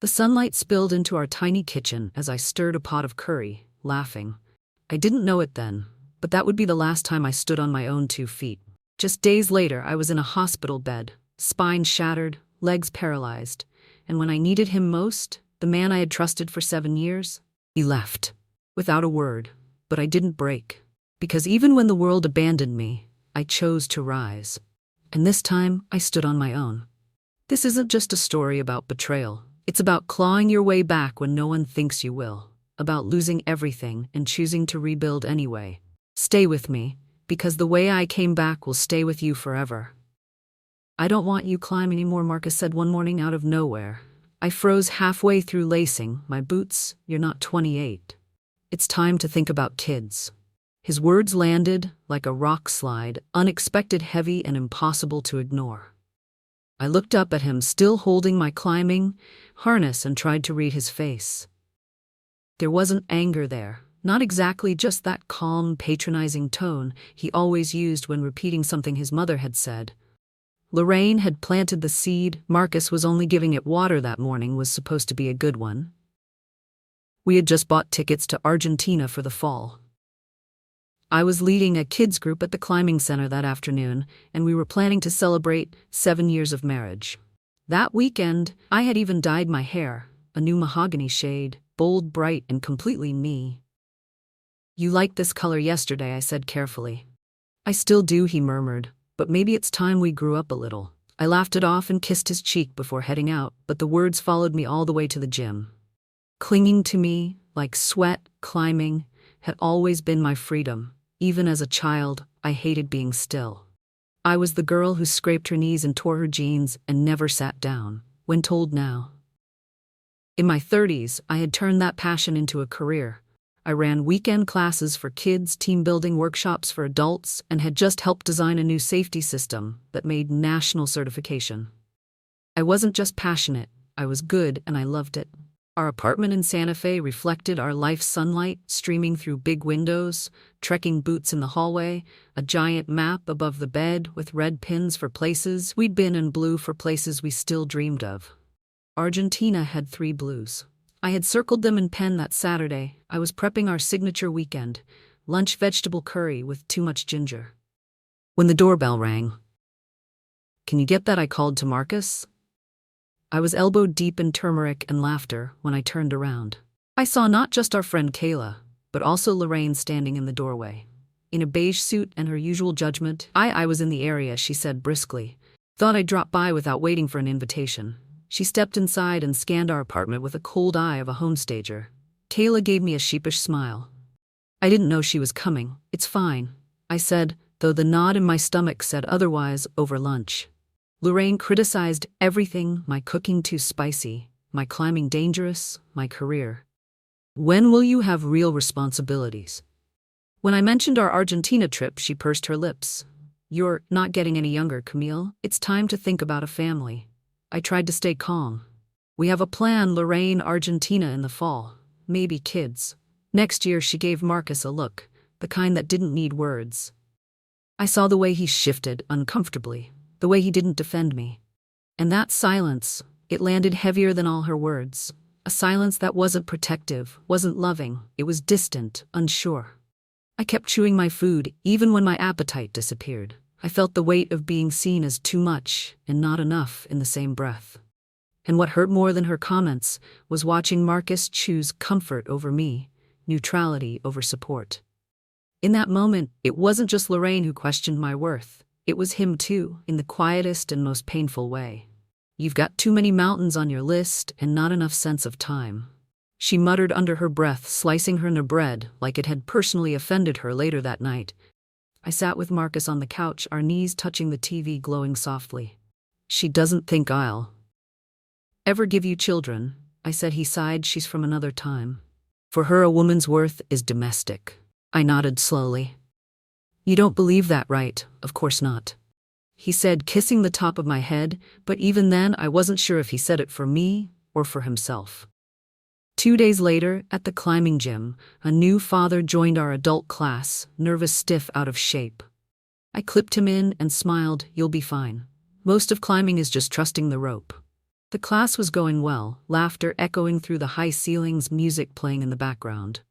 The sunlight spilled into our tiny kitchen as I stirred a pot of curry, laughing. I didn't know it then, but that would be the last time I stood on my own 2 feet. Just days later, I was in a hospital bed, spine shattered, legs paralyzed, and when I needed him most, the man I had trusted for 7 years, he left. Without a word. But I didn't break. Because even when the world abandoned me, I chose to rise. And this time, I stood on my own. This isn't just a story about betrayal. It's about clawing your way back when no one thinks you will. About losing everything and choosing to rebuild anyway. Stay with me, because the way I came back will stay with you forever. I don't want you climbing anymore, Marcus said one morning out of nowhere. I froze halfway through lacing my boots. You're not 28. It's time to think about kids. His words landed like a rock slide, unexpected, heavy, and impossible to ignore. I looked up at him, still holding my climbing harness, and tried to read his face. There wasn't anger there, not exactly, just that calm, patronizing tone he always used when repeating something his mother had said. Lorraine had planted the seed. Marcus was only giving it water. That morning was supposed to be a good one. We had just bought tickets to Argentina for the fall. I was leading a kids group at the climbing center that afternoon, and we were planning to celebrate 7 years of marriage. That weekend, I had even dyed my hair, a new mahogany shade, bold, bright, and completely me. You liked this color yesterday, I said carefully. I still do, he murmured, but maybe it's time we grew up a little. I laughed it off and kissed his cheek before heading out, but the words followed me all the way to the gym. Clinging to me, like sweat, climbing, had always been my freedom. Even as a child, I hated being still. I was the girl who scraped her knees and tore her jeans and never sat down, when told now. In my 30s, I had turned that passion into a career. I ran weekend classes for kids, team building workshops for adults, and had just helped design a new safety system that made national certification. I wasn't just passionate, I was good, and I loved it. Our apartment in Santa Fe reflected our life's sunlight, streaming through big windows, trekking boots in the hallway, a giant map above the bed with red pins for places we'd been and blue for places we still dreamed of. Argentina had 3 blues. I had circled them in pen that Saturday. I was prepping our signature weekend, lunch vegetable curry with too much ginger. When the doorbell rang. "Can you get that?" I called to Marcus. I was elbowed deep in turmeric and laughter when I turned around. I saw not just our friend Kayla, but also Lorraine standing in the doorway. In a beige suit and her usual judgment, I was in the area, she said briskly. Thought I'd drop by without waiting for an invitation. She stepped inside and scanned our apartment with a cold eye of a homestager. Kayla gave me a sheepish smile. I didn't know she was coming. "It's fine," I said, though the knot in my stomach said otherwise over lunch. Lorraine criticized everything, my cooking too spicy, my climbing dangerous, my career. "When will you have real responsibilities?" When I mentioned our Argentina trip, she pursed her lips. "You're not getting any younger, Camille. It's time to think about a family." I tried to stay calm. "We have a plan, Lorraine, Argentina in the fall. Maybe kids. Next year." She gave Marcus a look, the kind that didn't need words. I saw the way he shifted uncomfortably, the way he didn't defend me. And that silence, it landed heavier than all her words. A silence that wasn't protective, wasn't loving. It was distant, unsure. I kept chewing my food, even when my appetite disappeared. I felt the weight of being seen as too much and not enough in the same breath. And what hurt more than her comments was watching Marcus choose comfort over me, neutrality over support. In that moment, it wasn't just Lorraine who questioned my worth. It was him too, in the quietest and most painful way. "You've got too many mountains on your list and not enough sense of time," she muttered under her breath, slicing her into bread like it had personally offended her. Later that night, I sat with Marcus on the couch, our knees touching the TV, glowing softly. "She doesn't think I'll ever give you children," I said. He sighed. "She's from another time. For her, a woman's worth is domestic." I nodded slowly. "You don't believe that, right?" "Of course not," he said, kissing the top of my head, but even then I wasn't sure if he said it for me or for himself. 2 days later, at the climbing gym, a new father joined our adult class, nervous, stiff, out of shape. I clipped him in and smiled. "You'll be fine. Most of climbing is just trusting the rope." The class was going well, laughter echoing through the high ceilings, music playing in the background.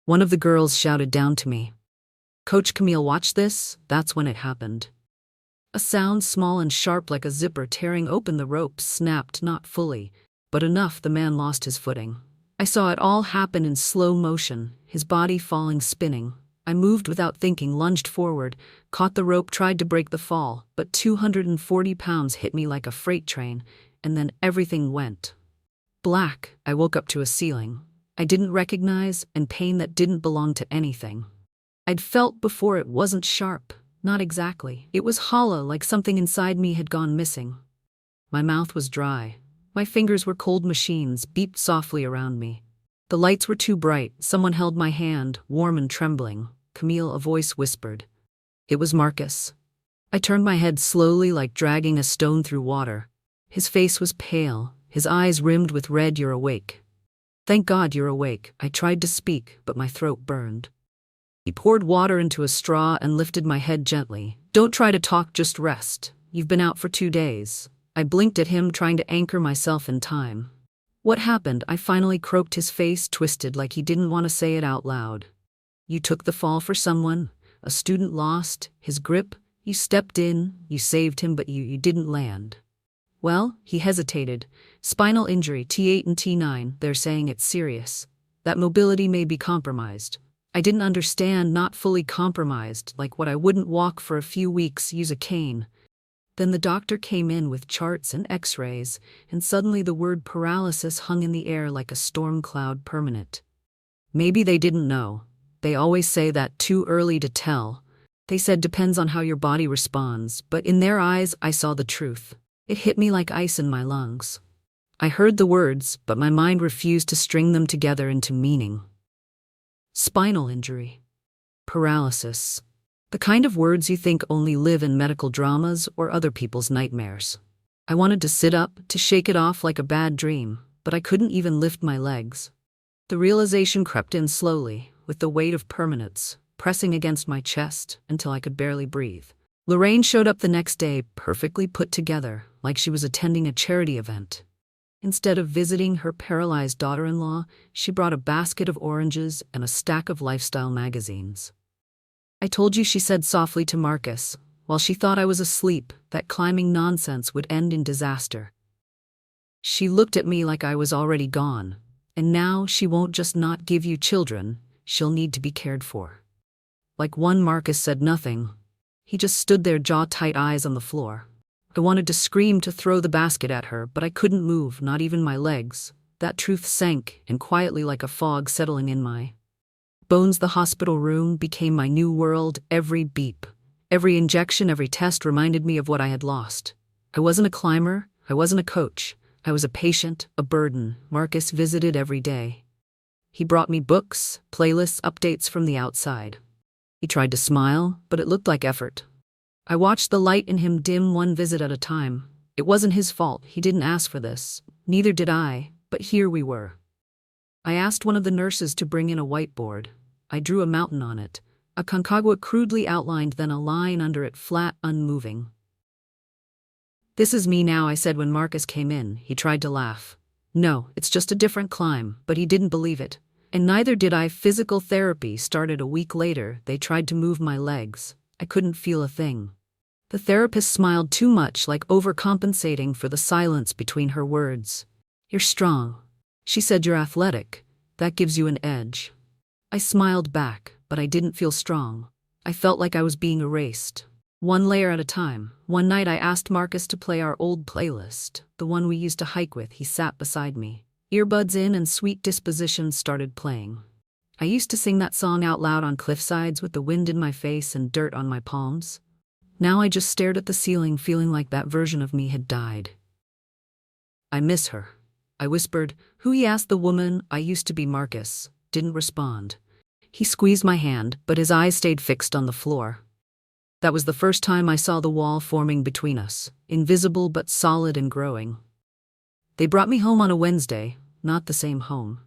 One of the girls shouted down to me, "Coach Camille, watch this." That's when it happened. A sound small and sharp like a zipper tearing open the rope snapped, not fully, but enough the man lost his footing. I saw it all happen in slow motion, his body falling, spinning. I moved without thinking, lunged forward, caught the rope, tried to break the fall, but 240 pounds hit me like a freight train, and then everything went black. I woke up to a ceiling I didn't recognize and pain that didn't belong to anything I'd felt before. It wasn't sharp, not exactly. It was hollow, like something inside me had gone missing. My mouth was dry. My fingers were cold machines, beeped softly around me. The lights were too bright. Someone held my hand, warm and trembling. "Camille," a voice whispered. It was Marcus. I turned my head slowly, like dragging a stone through water. His face was pale, his eyes rimmed with red. "You're awake." "Thank God you're awake." I tried to speak, but my throat burned. He poured water into a straw and lifted my head gently. "Don't try to talk, just rest. You've been out for 2 days. I blinked at him, trying to anchor myself in time. "What happened?" I finally croaked, his face twisted like he didn't want to say it out loud. "You took the fall for someone. A student lost his grip. You stepped in, you saved him, but you didn't land." "Well," he hesitated. "Spinal injury, T8 and T9. They're saying it's serious. That mobility may be compromised." I didn't understand. "Not fully compromised, like what? I wouldn't walk for a few weeks, use a cane." Then the doctor came in with charts and x-rays, and suddenly the word paralysis hung in the air like a storm cloud, permanent. Maybe they didn't know. They always say that, too early to tell. They said depends on how your body responds, but in their eyes I saw the truth. It hit me like ice in my lungs. I heard the words, but my mind refused to string them together into meaning. Spinal injury. Paralysis. The kind of words you think only live in medical dramas or other people's nightmares. I wanted to sit up, to shake it off like a bad dream, but I couldn't even lift my legs. The realization crept in slowly, with the weight of permanence, pressing against my chest until I could barely breathe. Lorraine showed up the next day, perfectly put together, like she was attending a charity event. Instead of visiting her paralyzed daughter-in-law, she brought a basket of oranges and a stack of lifestyle magazines. "I told you," she said softly to Marcus, while she thought I was asleep, "that climbing nonsense would end in disaster." She looked at me like I was already gone. "And now she won't just not give you children, she'll need to be cared for." Like one, Marcus said nothing. He just stood there, jaw tight, eyes on the floor. I wanted to scream, to throw the basket at her, but I couldn't move, not even my legs. That truth sank, and quietly like a fog settling in my bones, the hospital room became my new world. Every beep, every injection, every test reminded me of what I had lost. I wasn't a climber, I wasn't a coach. I was a patient, a burden. Marcus visited every day. He brought me books, playlists, updates from the outside. He tried to smile, but it looked like effort. I watched the light in him dim, one visit at a time. It wasn't his fault, he didn't ask for this. Neither did I, but here we were. I asked one of the nurses to bring in a whiteboard. I drew a mountain on it, a Concagua crudely outlined, then a line under it, flat, unmoving. "This is me now," I said when Marcus came in. He tried to laugh. "No, it's just a different climb," but he didn't believe it. And neither did I. Physical therapy started a week later. They tried to move my legs. I couldn't feel a thing. The therapist smiled too much, like overcompensating for the silence between her words. "You're strong." She said, "You're athletic. That gives you an edge." I smiled back, but I didn't feel strong. I felt like I was being erased. One layer at a time. One night I asked Marcus to play our old playlist, the one we used to hike with. He sat beside me. Earbuds in, and Sweet Disposition started playing. I used to sing that song out loud on cliffsides with the wind in my face and dirt on my palms. Now I just stared at the ceiling, feeling like that version of me had died. "I miss her," I whispered. "Who?" he asked. "The woman I used to be." Marcus didn't respond. He squeezed my hand, but his eyes stayed fixed on the floor. That was the first time I saw the wall forming between us, invisible but solid and growing. They brought me home on a Wednesday, not the same home.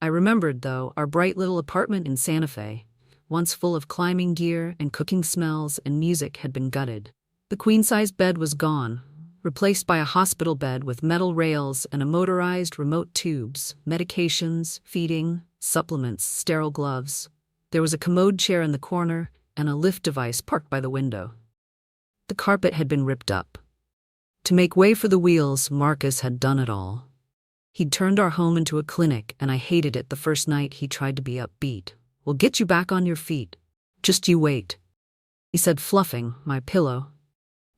I remembered, though, our bright little apartment in Santa Fe, once full of climbing gear and cooking smells and music, had been gutted. The queen-size bed was gone. replaced by a hospital bed with metal rails and a motorized remote tubes, medications, feeding, supplements, sterile gloves. There was a commode chair in the corner and a lift device parked by the window. The carpet had been ripped up. To make way for the wheels, Marcus had done it all. He'd turned our home into a clinic, and I hated it the first night he tried to be upbeat. "We'll get you back on your feet. Just you wait," he said, fluffing my pillow.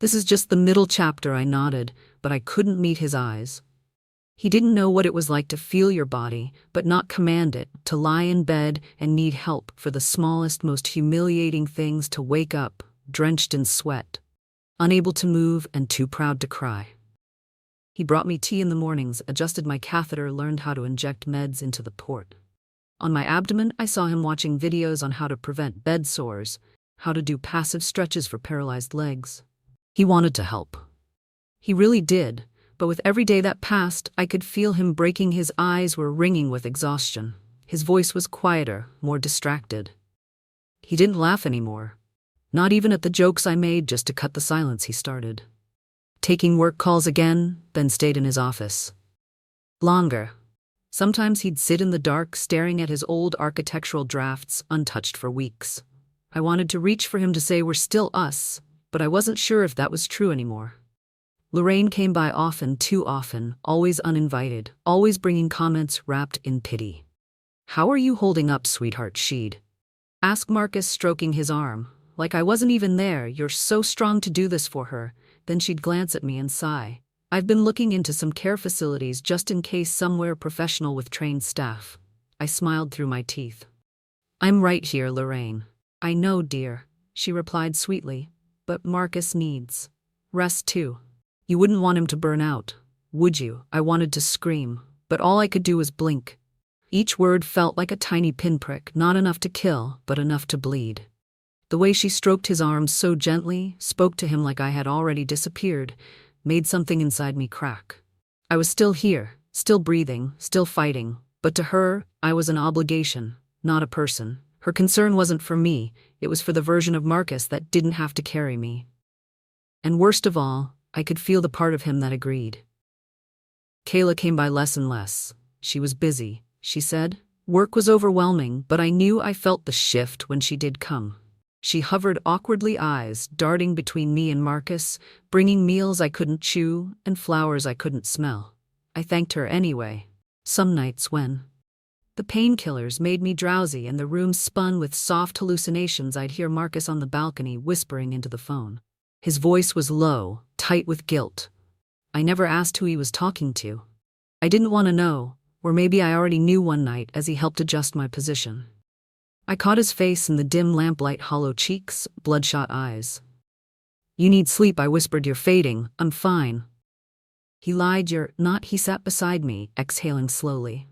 "This is just the middle chapter," I nodded, but I couldn't meet his eyes. He didn't know what it was like to feel your body, but not command it, to lie in bed and need help for the smallest, most humiliating things, to wake up, drenched in sweat, unable to move and too proud to cry. He brought me tea in the mornings, adjusted my catheter, learned how to inject meds into the port. On my abdomen, I saw him watching videos on how to prevent bed sores, how to do passive stretches for paralyzed legs. He wanted to help. He really did, but with every day that passed, I could feel him breaking. His eyes were ringing with exhaustion. His voice was quieter, more distracted. He didn't laugh anymore. Not even at the jokes I made just to cut the silence. He started taking work calls again, then stayed in his office longer. Sometimes he'd sit in the dark, staring at his old architectural drafts, untouched for weeks. I wanted to reach for him to say, "We're still us," but I wasn't sure if that was true anymore. Lorraine came by often, too often, always uninvited, always bringing comments wrapped in pity. "How are you holding up, sweetheart?" she'd ask Marcus, stroking his arm. Like I wasn't even there. "You're so strong to do this for her." Then she'd glance at me and sigh. "I've been looking into some care facilities just in case, somewhere professional with trained staff." I smiled through my teeth. "I'm right here, Lorraine." "I know, dear," she replied sweetly, "but Marcus needs rest too. You wouldn't want him to burn out, would you?" I wanted to scream, but all I could do was blink. Each word felt like a tiny pinprick, not enough to kill, but enough to bleed. The way she stroked his arms so gently, spoke to him like I had already disappeared, made something inside me crack. I was still here, still breathing, still fighting, but to her, I was an obligation, not a person. Her concern wasn't for me, it was for the version of Marcus that didn't have to carry me. And worst of all, I could feel the part of him that agreed. Kayla came by less and less. She was busy, she said. Work was overwhelming, but I knew I felt the shift when she did come. She hovered awkwardly, eyes darting between me and Marcus, bringing meals I couldn't chew and flowers I couldn't smell. I thanked her anyway. Some nights when the painkillers made me drowsy and the room spun with soft hallucinations, I'd hear Marcus on the balcony whispering into the phone. His voice was low, tight with guilt. I never asked who he was talking to. I didn't want to know, or maybe I already knew one night as he helped adjust my position. I caught his face in the dim lamplight, hollow cheeks, bloodshot eyes. "You need sleep," I whispered. "You're fading." "I'm fine." He lied. "You're not." He sat beside me, exhaling slowly.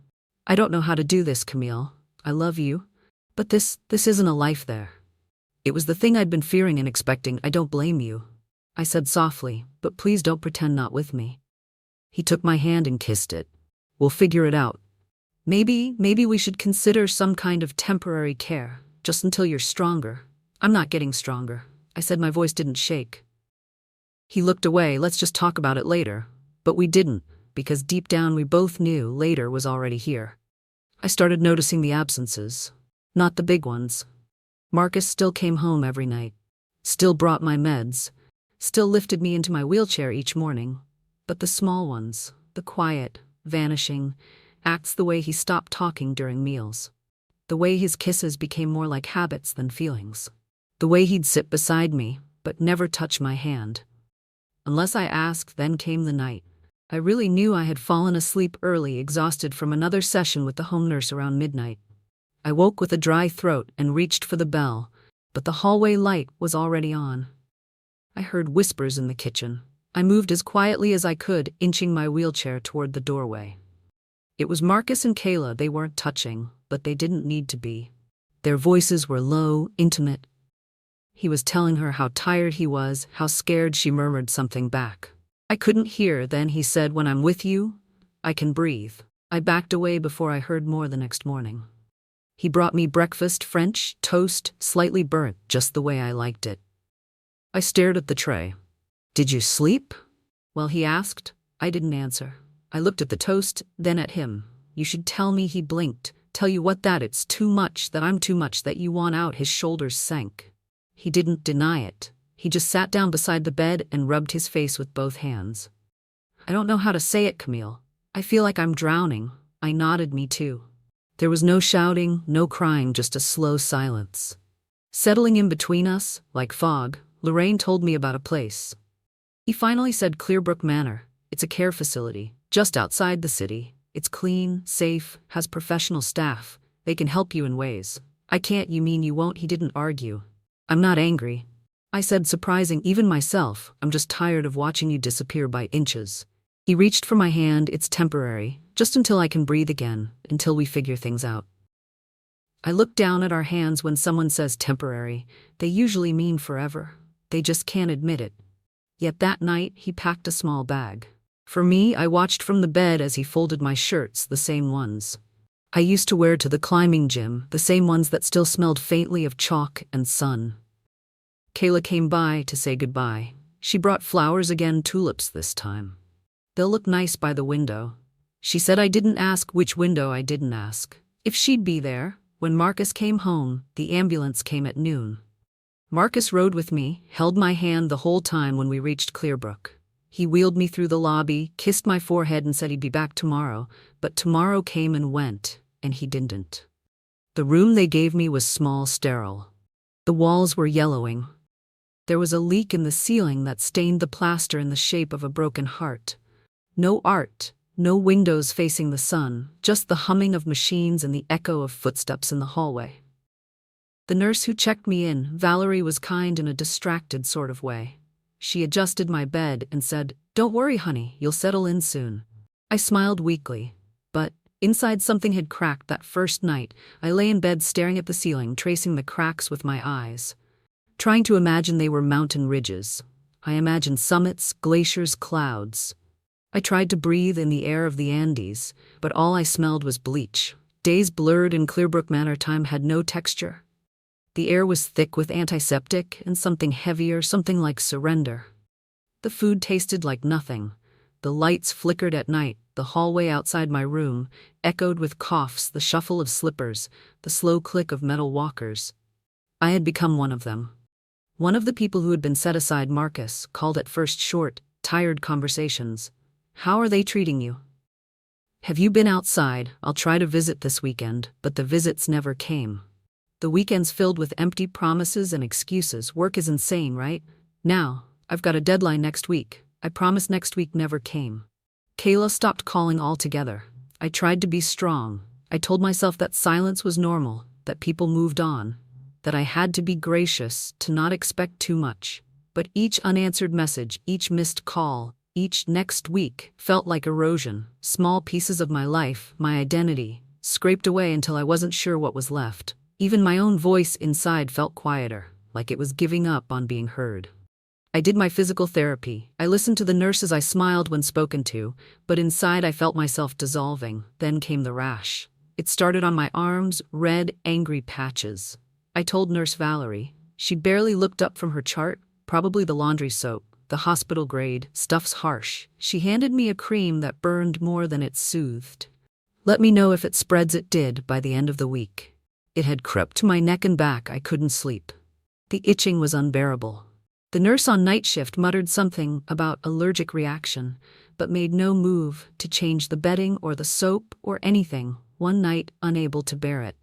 "I don't know how to do this, Camille. I love you, but this isn't a life there." It was the thing I'd been fearing and expecting. "I don't blame you," I said softly, "but please don't pretend not with me." He took my hand and kissed it. "We'll figure it out. Maybe we should consider some kind of temporary care, just until you're stronger." "I'm not getting stronger," I said. My voice didn't shake. He looked away. "Let's just talk about it later." But we didn't, because deep down we both knew later was already here. I started noticing the absences. Not the big ones. Marcus still came home every night, still brought my meds, still lifted me into my wheelchair each morning. But the small ones, the quiet, vanishing acts, the way he stopped talking during meals, the way his kisses became more like habits than feelings, the way he'd sit beside me but never touch my hand unless I asked. Then came the night I really knew I had fallen asleep early, exhausted from another session with the home nurse around midnight. I woke with a dry throat and reached for the bell, but the hallway light was already on. I heard whispers in the kitchen. I moved as quietly as I could, inching my wheelchair toward the doorway. It was Marcus and Kayla. They weren't touching, but they didn't need to be. Their voices were low, intimate. He was telling her how tired he was, how scared. She murmured something back. I couldn't hear. Then he said, "When I'm with you, I can breathe." I backed away before I heard more. The next morning, he brought me breakfast, French toast, slightly burnt, just the way I liked it. I stared at the tray. "Did you sleep?" Well, he asked. I didn't answer. I looked at the toast, then at him. You should tell me, he blinked. Tell you what, that it's too much, that I'm too much, that you want out. His shoulders sank. He didn't deny it. He just sat down beside the bed and rubbed his face with both hands. I don't know how to say it, Camille. I feel like I'm drowning. I nodded, me too. There was no shouting, no crying, just a slow silence. Settling in between us, like fog, Lorraine told me about a place. He finally said Clearbrook Manor. It's a care facility, just outside the city. It's clean, safe, has professional staff. They can help you in ways. I can't. You mean you won't? He didn't argue. I'm not angry. I said, surprising even myself. I'm just tired of watching you disappear by inches. He reached for my hand. It's temporary, just until I can breathe again, until we figure things out. I look down at our hands. When someone says temporary, they usually mean forever. They just can't admit it. Yet that night, he packed a small bag. For me, I watched from the bed as he folded my shirts, the same ones I used to wear to the climbing gym, the same ones that still smelled faintly of chalk and sun. Kayla came by to say goodbye. She brought flowers again, tulips this time. They'll look nice by the window. She said I didn't ask which window. I didn't ask if she'd be there. When Marcus came home, the ambulance came at noon. Marcus rode with me, held my hand the whole time. When we reached Clearbrook, he wheeled me through the lobby, kissed my forehead and said he'd be back tomorrow. But tomorrow came and went, and he didn't. The room they gave me was small, sterile. The walls were yellowing. There was a leak in the ceiling that stained the plaster in the shape of a broken heart. No art, no windows facing the sun, just the humming of machines and the echo of footsteps in the hallway. The nurse who checked me in, Valerie, was kind in a distracted sort of way. She adjusted my bed and said, "Don't worry, honey, you'll settle in soon." I smiled weakly, but inside something had cracked. That first night, I lay in bed staring at the ceiling, tracing the cracks with my eyes, trying to imagine they were mountain ridges. I imagined summits, glaciers, clouds. I tried to breathe in the air of the Andes, but all I smelled was bleach. Days blurred in Clearbrook Manor. Time had no texture. The air was thick with antiseptic and something heavier, something like surrender. The food tasted like nothing. The lights flickered at night. The hallway outside my room echoed with coughs, the shuffle of slippers, the slow click of metal walkers. I had become one of them. One of the people who had been set aside. Marcus called at first short, tired conversations. "How are they treating you? Have you been outside? I'll try to visit this weekend," but the visits never came. The weekends filled with empty promises and excuses. Work is insane, right? Now, I've got a deadline next week. I promised next week never came. Kayla stopped calling altogether. I tried to be strong. I told myself that silence was normal, that people moved on, that I had to be gracious, to not expect too much. But each unanswered message, each missed call, each next week felt like erosion. Small pieces of my life, my identity, scraped away until I wasn't sure what was left. Even my own voice inside felt quieter, like it was giving up on being heard. I did my physical therapy. I listened to the nurses. I smiled when spoken to, but inside I felt myself dissolving. Then came the rash. It started on my arms, red, angry patches. I told Nurse Valerie. She barely looked up from her chart. Probably the laundry soap, the hospital grade, stuff's harsh. She handed me a cream that burned more than it soothed. Let me know if it spreads. It did by the end of the week. It had crept to my neck and back. I couldn't sleep. The itching was unbearable. The nurse on night shift muttered something about allergic reaction, but made no move to change the bedding or the soap or anything. One night, unable to bear it,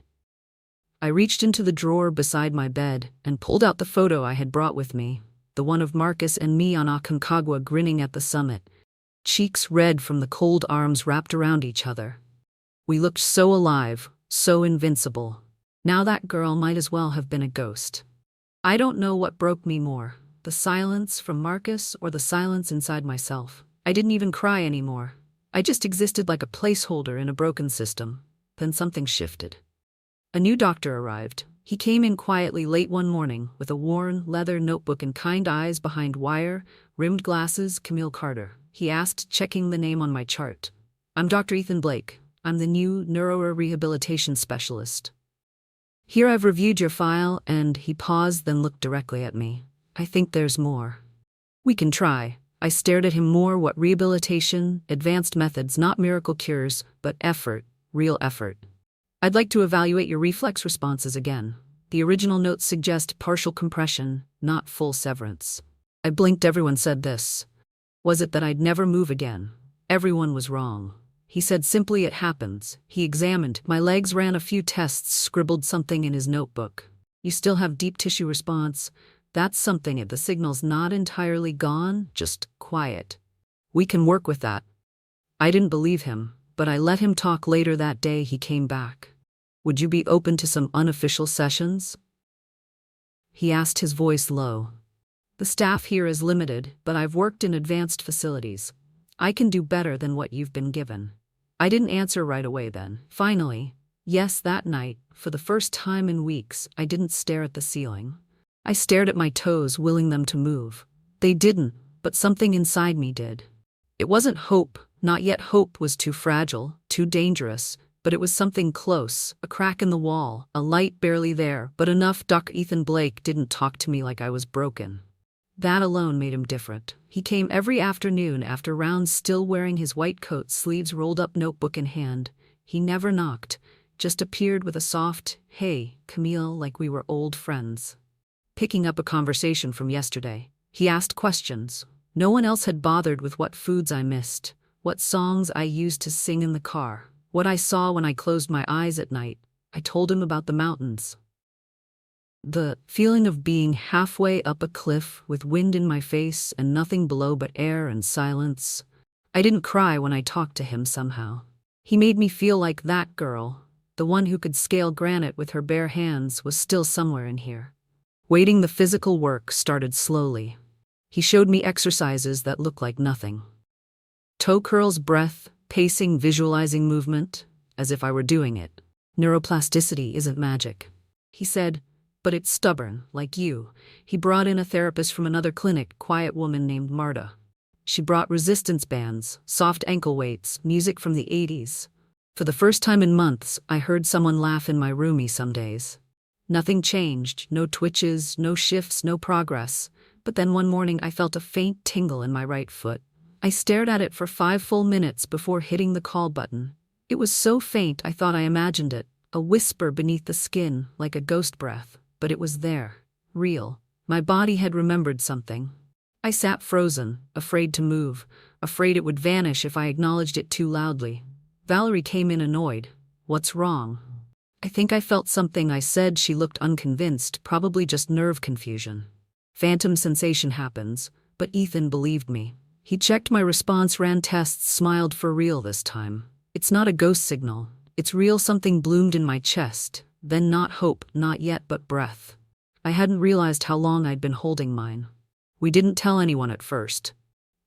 I reached into the drawer beside my bed and pulled out the photo I had brought with me, the one of Marcus and me on Aconcagua grinning at the summit, cheeks red from the cold arms wrapped around each other. We looked so alive, so invincible. Now that girl might as well have been a ghost. I don't know what broke me more, the silence from Marcus or the silence inside myself. I didn't even cry anymore. I just existed like a placeholder in a broken system. Then something shifted. A new doctor arrived. He came in quietly late one morning with a worn leather notebook and kind eyes behind wire-rimmed glasses. "Camille Carter," he asked, checking the name on my chart. "I'm Dr. Ethan Blake. I'm the new neurorehabilitation specialist. Here, I've reviewed your file," and he paused, then looked directly at me. "I think there's more. We can try." I stared at him more. What rehabilitation, advanced methods, not miracle cures, but effort, real effort. I'd like to evaluate your reflex responses again. The original notes suggest partial compression, not full severance. I blinked. Everyone said this. Was it that I'd never move again? Everyone was wrong. He said simply, it happens. He examined my legs, ran a few tests, scribbled something in his notebook. You still have deep tissue response. That's something. The signal's not entirely gone, just quiet. We can work with that. I didn't believe him, but I let him talk. Later that day he came back. Would you be open to some unofficial sessions? He asked, his voice low. The staff here is limited, but I've worked in advanced facilities. I can do better than what you've been given. I didn't answer right away then. Finally, yes, that night, for the first time in weeks, I didn't stare at the ceiling. I stared at my toes, willing them to move. They didn't, but something inside me did. It wasn't hope, not yet. Hope was too fragile, too dangerous, but it was something close, a crack in the wall, a light barely there, but enough. Dr. Ethan Blake didn't talk to me like I was broken. That alone made him different. He came every afternoon after rounds, still wearing his white coat, sleeves rolled up, notebook in hand. He never knocked, just appeared with a soft, "Hey, Camille," like we were old friends. Picking up a conversation from yesterday, he asked questions. No one else had bothered with what foods I missed, what songs I used to sing in the car, what I saw when I closed my eyes at night. I told him about the mountains. The feeling of being halfway up a cliff with wind in my face and nothing below but air and silence. I didn't cry when I talked to him somehow. He made me feel like that girl, the one who could scale granite with her bare hands, was still somewhere in here. Waiting. The physical work started slowly. He showed me exercises that looked like nothing. Toe curls, breath, pacing, visualizing movement, as if I were doing it. Neuroplasticity isn't magic, he said, but it's stubborn, like you. He brought in a therapist from another clinic, quiet woman named Marta. She brought resistance bands, soft ankle weights, music from the 80s. For the first time in months, I heard someone laugh in my roomie some days. Nothing changed, no twitches, no shifts, no progress. But then one morning I felt a faint tingle in my right foot. I stared at it for 5 full minutes before hitting the call button. It was so faint I thought I imagined it, a whisper beneath the skin, like a ghost breath. But it was there, real. My body had remembered something. I sat frozen, afraid to move, afraid it would vanish if I acknowledged it too loudly. Valerie came in, annoyed. What's wrong? I think I felt something, I said. She looked unconvinced, probably just nerve confusion. Phantom sensation happens, but Ethan believed me. He checked my response, ran tests, smiled. For real this time. It's not a ghost signal. It's real. Something bloomed in my chest. Then not hope, not yet, but breath. I hadn't realized how long I'd been holding mine. We didn't tell anyone at first.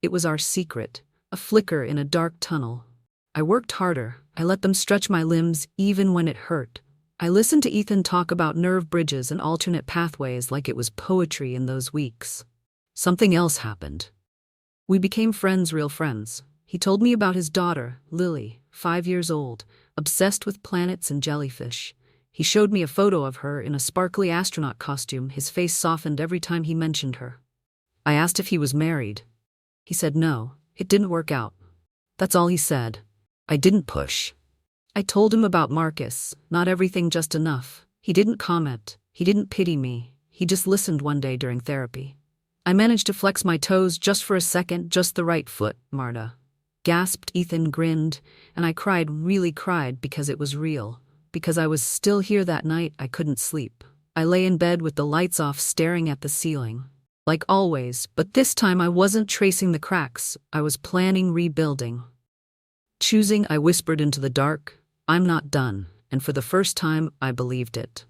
It was our secret, a flicker in a dark tunnel. I worked harder. I let them stretch my limbs, even when it hurt. I listened to Ethan talk about nerve bridges and alternate pathways like it was poetry in those weeks. Something else happened. We became friends, real friends. He told me about his daughter, Lily, 5 years old, obsessed with planets and jellyfish. He showed me a photo of her in a sparkly astronaut costume. His face softened every time he mentioned her. I asked if he was married. He said no, it didn't work out. That's all he said. I didn't push. I told him about Marcus, not everything, just enough. He didn't comment. He didn't pity me. He just listened. One day during therapy, I managed to flex my toes just for a second, just the right foot. Marta gasped. Ethan grinned, and I cried, really cried, because it was real. Because I was still here that night. I couldn't sleep. I lay in bed with the lights off, staring at the ceiling. Like always, but this time I wasn't tracing the cracks. I was planning rebuilding. Choosing. I whispered into the dark, I'm not done, and for the first time, I believed it.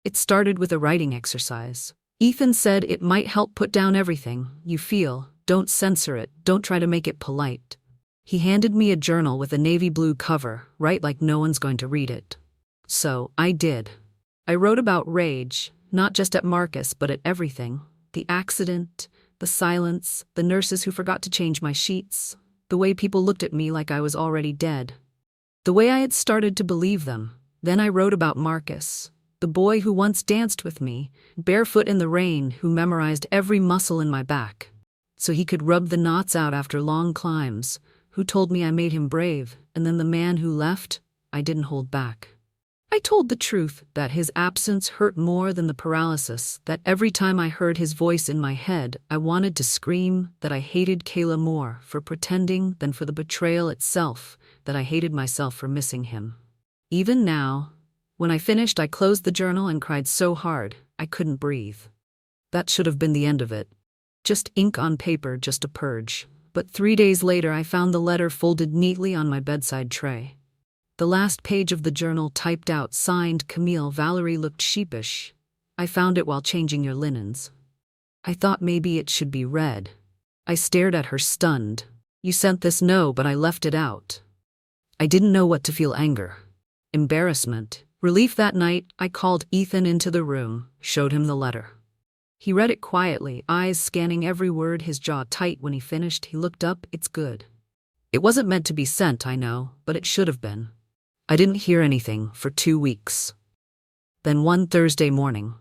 It started with a writing exercise. Ethan said it might help put down everything you feel. Don't censor it, don't try to make it polite. He handed me a journal with a navy blue cover, write like no one's going to read it. So, I did. I wrote about rage, not just at Marcus but at everything. The accident, the silence, the nurses who forgot to change my sheets, the way people looked at me like I was already dead. The way I had started to believe them. Then I wrote about Marcus, the boy who once danced with me, barefoot in the rain, who memorized every muscle in my back. so he could rub the knots out after long climbs, who told me I made him brave, and then the man who left, I didn't hold back. I told the truth, that his absence hurt more than the paralysis, that every time I heard his voice in my head, I wanted to scream, that I hated Kayla more for pretending than for the betrayal itself, that I hated myself for missing him. Even now, when I finished, I closed the journal and cried so hard, I couldn't breathe. That should have been the end of it. Just ink on paper, just a purge. But 3 days later, I found the letter folded neatly on my bedside tray. The last page of the journal typed out, signed Camille. Valerie looked sheepish. I found it while changing your linens. I thought maybe it should be read. I stared at her stunned. You sent this? No, but I left it out. I didn't know what to feel: anger, embarrassment, relief. That night, I called Ethan into the room, showed him the letter. He read it quietly, eyes scanning every word, his jaw tight. When he finished, he looked up. It's good. It wasn't meant to be sent, I know, but it should have been. I didn't hear anything for 2 weeks. Then one Thursday morning,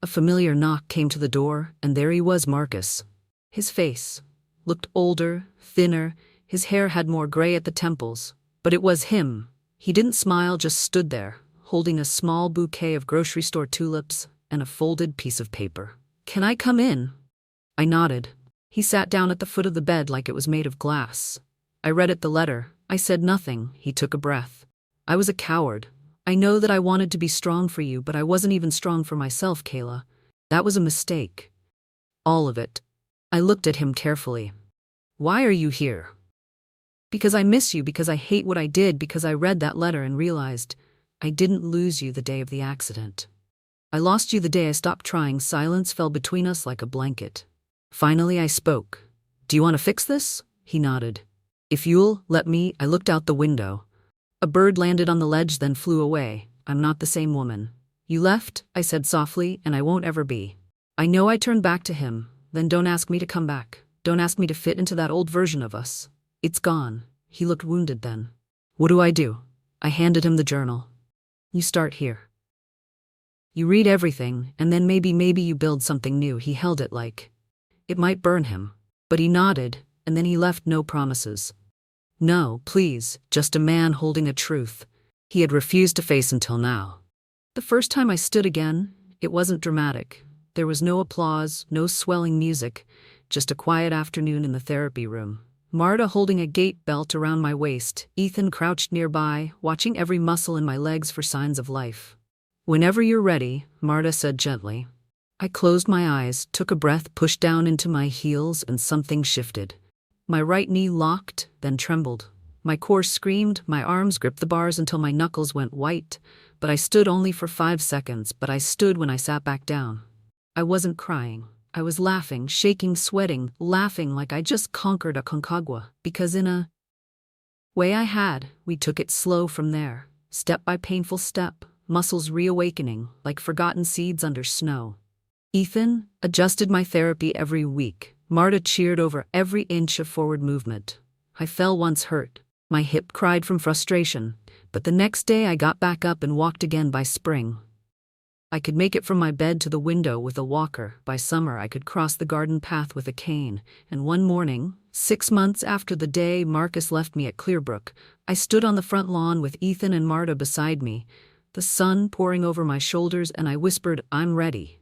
a familiar knock came to the door, and there he was, Marcus. His face looked older, thinner, his hair had more gray at the temples, but it was him. He didn't smile, just stood there, holding a small bouquet of grocery store tulips and a folded piece of paper. Can I come in? I nodded. He sat down at the foot of the bed like it was made of glass. I read it, the letter. I said nothing. He took a breath. I was a coward. I know that I wanted to be strong for you, but I wasn't even strong for myself, Kayla. That was a mistake. All of it. I looked at him carefully. Why are you here? Because I miss you, because I hate what I did, because I read that letter and realized I didn't lose you the day of the accident. I lost you the day I stopped trying. Silence fell between us like a blanket. Finally, I spoke. Do you want to fix this? He nodded. If you'll let me. I looked out the window. A bird landed on the ledge, then flew away. I'm not the same woman. You left, I said softly, and I won't ever be. I know. I turned back to him. Then don't ask me to come back. Don't ask me to fit into that old version of us. It's gone. He looked wounded then. What do I do? I handed him the journal. You start here. You read everything, and then maybe you build something new. He held it like it might burn him. But he nodded, and then he left, no promises. No, please, just a man holding a truth he had refused to face until now. The first time I stood again, it wasn't dramatic. There was no applause, no swelling music, just a quiet afternoon in the therapy room. Marta holding a gait belt around my waist, Ethan crouched nearby, watching every muscle in my legs for signs of life. Whenever you're ready, Marta said gently. I closed my eyes, took a breath, pushed down into my heels, and something shifted. My right knee locked, then trembled. My core screamed, my arms gripped the bars until my knuckles went white, but I stood only for 5 seconds. But I stood when I sat back down. I wasn't crying. I was laughing, shaking, sweating, laughing like I just conquered a Concagua, because in a way I had. We took it slow from there, step by painful step, muscles reawakening like forgotten seeds under snow. Ethan adjusted my therapy every week. Marta cheered over every inch of forward movement. I fell once, hurt. My hip cried from frustration, but the next day I got back up and walked again. By spring, I could make it from my bed to the window with a walker. By summer, I could cross the garden path with a cane. And one morning, 6 months after the day Marcus left me at Clearbrook, I stood on the front lawn with Ethan and Marta beside me, the sun pouring over my shoulders, and I whispered, I'm ready.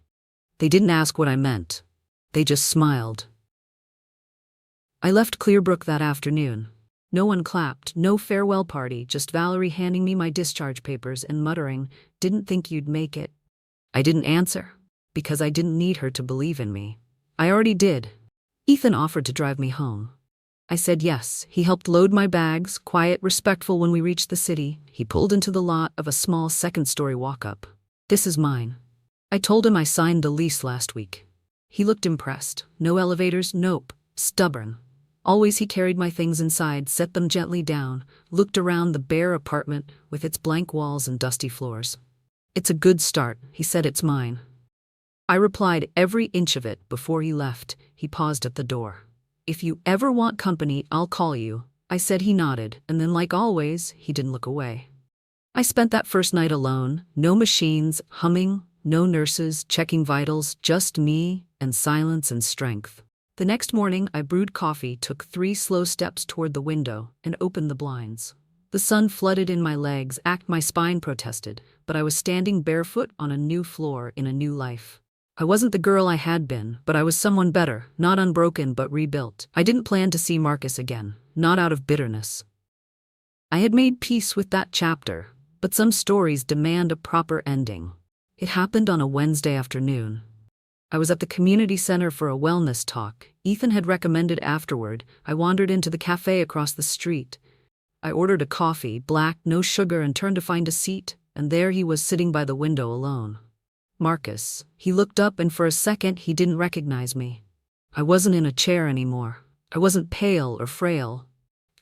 They didn't ask what I meant. They just smiled. I left Clearbrook that afternoon. No one clapped, no farewell party, just Valerie handing me my discharge papers and muttering, didn't think you'd make it. I didn't answer, because I didn't need her to believe in me. I already did. Ethan offered to drive me home. I said yes. He helped load my bags, quiet, respectful. When we reached the city, he pulled into the lot of a small second-story walk-up. This is mine. I told him I signed the lease last week. He looked impressed. No elevators, nope. Stubborn. Always he carried my things inside, set them gently down, looked around the bare apartment with its blank walls and dusty floors. It's a good start, he said. It's mine. I replied, every inch of it. Before he left, he paused at the door. If you ever want company, I'll call you. I said. He nodded, and then, like always, he didn't look away. I spent that first night alone, no machines humming, no nurses checking vitals, just me and silence and strength. The next morning, I brewed coffee, took 3 slow steps toward the window, and opened the blinds. The sun flooded in my legs, my spine protested, but I was standing barefoot on a new floor in a new life. I wasn't the girl I had been, but I was someone better, not unbroken but rebuilt. I didn't plan to see Marcus again, not out of bitterness. I had made peace with that chapter, but some stories demand a proper ending. It happened on a Wednesday afternoon. I was at the community center for a wellness talk. Ethan had recommended afterward. I wandered into the cafe across the street. I ordered a coffee, black, no sugar, and turned to find a seat, and there he was sitting by the window alone. Marcus. He looked up, and for a second he didn't recognize me. I wasn't in a chair anymore. I wasn't pale or frail.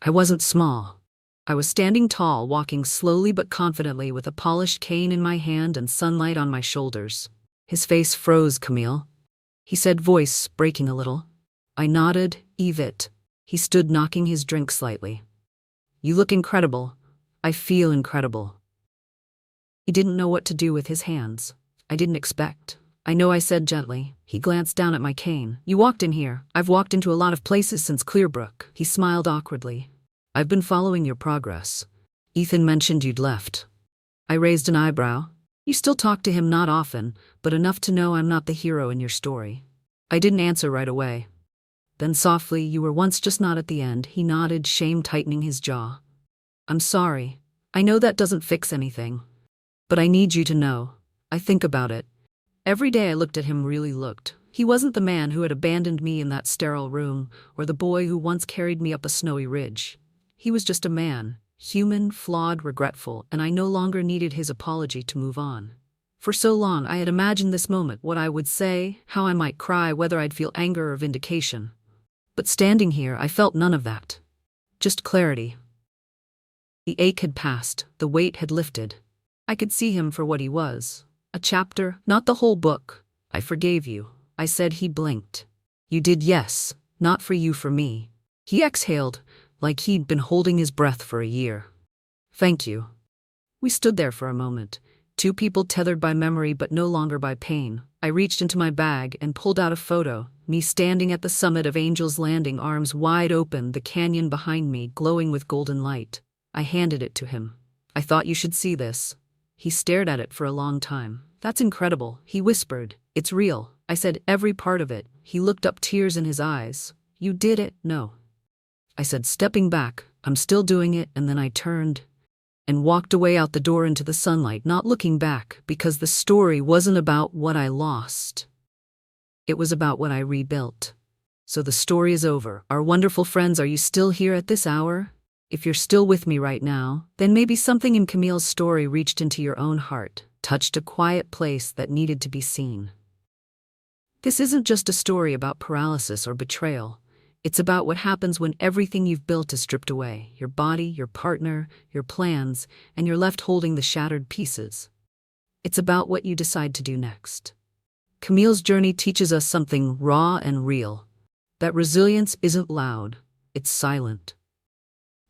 I wasn't small. I was standing tall, walking slowly but confidently with a polished cane in my hand and sunlight on my shoulders. His face froze. "Camille," he said, voice breaking a little. I nodded. "Evit." He stood, knocking his drink slightly. "You look incredible." "I feel incredible." He didn't know what to do with his hands. I didn't expect. "I know," I said gently. He glanced down at my cane. "You walked in here. I've walked into a lot of places since Clearbrook." He smiled awkwardly. "I've been following your progress. Ethan mentioned you'd left." I raised an eyebrow. "You still talk to him?" "Not often, but enough to know I'm not the hero in your story." I didn't answer right away. Then softly, "You were once, just not at the end." He nodded, shame tightening his jaw. "I'm sorry. I know that doesn't fix anything. But I need you to know. I think about it. Every day." I looked at him, really looked. He wasn't the man who had abandoned me in that sterile room, or the boy who once carried me up a snowy ridge. He was just a man, human, flawed, regretful, and I no longer needed his apology to move on. For so long I had imagined this moment, what I would say, how I might cry, whether I'd feel anger or vindication. But standing here, I felt none of that. Just clarity. The ache had passed, the weight had lifted. I could see him for what he was. A chapter, not the whole book. "I forgave you," I said. He blinked. "You did?" "Yes. Not for you, for me." He exhaled, like he'd been holding his breath for a year. "Thank you." We stood there for a moment, 2 people tethered by memory but no longer by pain. I reached into my bag and pulled out a photo, me standing at the summit of Angel's Landing, arms wide open, the canyon behind me glowing with golden light. I handed it to him. "I thought you should see this." He stared at it for a long time. "That's incredible," he whispered. "It's real." I said, "Every part of it." He looked up, tears in his eyes. "You did it?" "No." I said, stepping back. "I'm still doing it." And then I turned and walked away out the door into the sunlight, not looking back, because the story wasn't about what I lost. It was about what I rebuilt. So the story is over. Our wonderful friends, are you still here at this hour? If you're still with me right now, then maybe something in Camille's story reached into your own heart, touched a quiet place that needed to be seen. This isn't just a story about paralysis or betrayal. It's about what happens when everything you've built is stripped away, your body, your partner, your plans, and you're left holding the shattered pieces. It's about what you decide to do next. Camille's journey teaches us something raw and real. That resilience isn't loud, it's silent.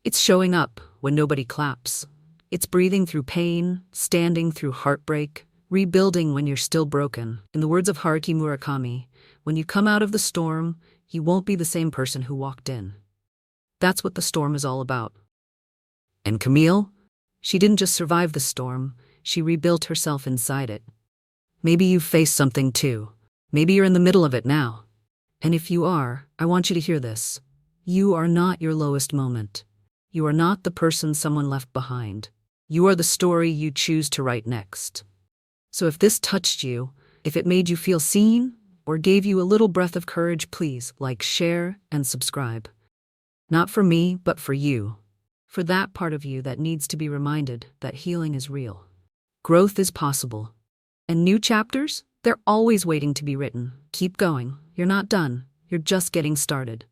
It's showing up when nobody claps. It's breathing through pain, standing through heartbreak, rebuilding when you're still broken. In the words of Haruki Murakami, when you come out of the storm, you won't be the same person who walked in. That's what the storm is all about. And Camille? She didn't just survive the storm, she rebuilt herself inside it. Maybe you've faced something too. Maybe you're in the middle of it now. And if you are, I want you to hear this. You are not your lowest moment. You are not the person someone left behind. You are the story you choose to write next. So if this touched you, if it made you feel seen, or gave you a little breath of courage, please like, share, and subscribe. Not for me, but for you. For that part of you that needs to be reminded that healing is real. Growth is possible. And new chapters? They're always waiting to be written. Keep going. You're not done. You're just getting started.